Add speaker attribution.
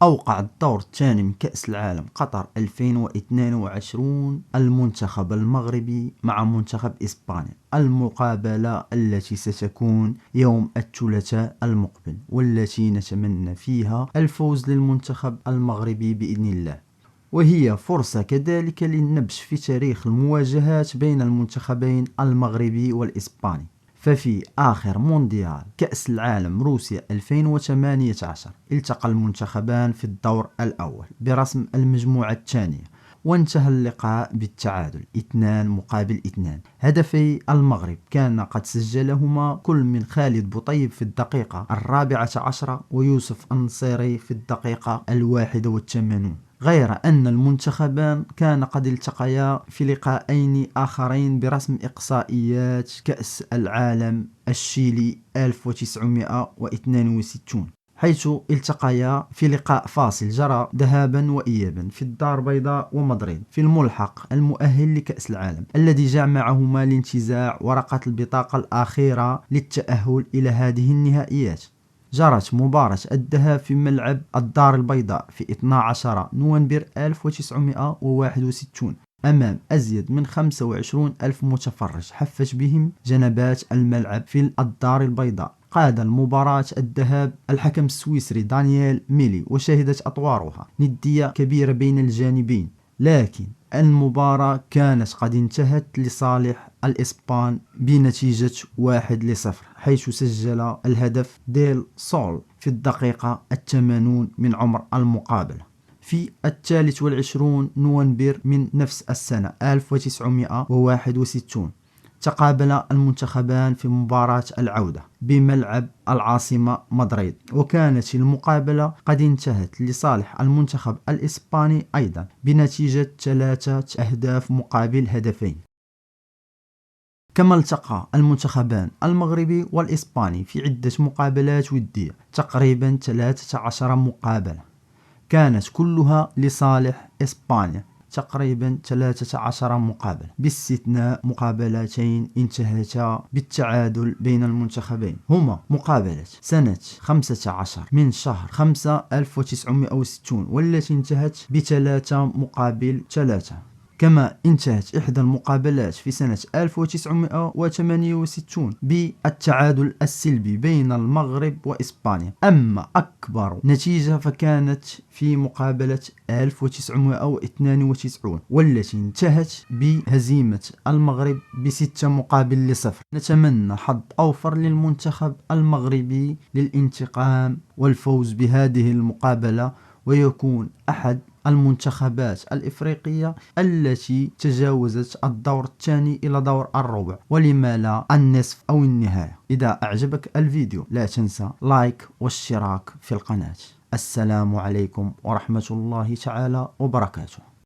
Speaker 1: أوقع الدور الثاني من كأس العالم قطر 2022 المنتخب المغربي مع منتخب إسبانيا، المقابلة التي ستكون يوم الثلاثاء المقبل، والتي نتمنى فيها الفوز للمنتخب المغربي بإذن الله. وهي فرصة كذلك للنبش في تاريخ المواجهات بين المنتخبين المغربي والإسباني. ففي آخر مونديال كأس العالم روسيا 2018 التقى المنتخبان في الدور الأول برسم المجموعة الثانية، وانتهى اللقاء بالتعادل 2-2. هدفي المغرب كان قد سجلهما كل من خالد بوطيب في الدقيقة 14 ويوسف النصيري في الدقيقة 81. غير أن المنتخبان كان قد التقيا في لقاءين آخرين برسم إقصائيات كأس العالم الشيلي 1962، حيث التقيا في لقاء فاصل جرى ذهابا وإيابا في الدار البيضاء ومدريد في الملحق المؤهل لكأس العالم، الذي جمعهما لانتزاع ورقة البطاقة الأخيرة للتأهل إلى هذه النهائيات. جرت مباراة الذهاب في ملعب الدار البيضاء في 12 نوفمبر 1961 أمام أزيد من 25 ألف متفرج حفت بهم جنبات الملعب في الدار البيضاء. قاد المباراة الذهاب الحكم السويسري دانييل ميلي، وشهدت أطوارها ندية كبيرة بين الجانبين، لكن المباراة كانت قد انتهت لصالح الإسبان بنتيجة 1-0، حيث سجل الهدف ديل سول في الدقيقة 80 من عمر المقابلة. في 23 نوفمبر من نفس السنة 1961 تقابل المنتخبان في مباراة العودة بملعب العاصمة مدريد، وكانت المقابلة قد انتهت لصالح المنتخب الإسباني أيضا بنتيجة 3 أهداف مقابل هدفين. كما التقى المنتخبان المغربي والإسباني في عدة مقابلات ودية، تقريبا 13 مقابلة كانت كلها لصالح إسبانيا، تقريبا 13 مقابلة باستثناء مقابلتين انتهتا بالتعادل بين المنتخبين، هما مقابلة سنة 15 من شهر 5 1960 والتي انتهت ب3-3، كما انتهت إحدى المقابلات في سنة 1968 بالتعادل السلبي بين المغرب وإسبانيا. أما أكبر نتيجة فكانت في مقابلة 1992 والتي انتهت بهزيمة المغرب ب6-0. نتمنى حظ أوفر للمنتخب المغربي للانتقام والفوز بهذه المقابلة، ويكون أحد المنتخبات الإفريقية التي تجاوزت الدور الثاني إلى دور الربع، ولما لا النصف أو النهاية. إذا أعجبك الفيديو لا تنسى لايك والاشتراك في القناة. السلام عليكم ورحمة الله تعالى وبركاته.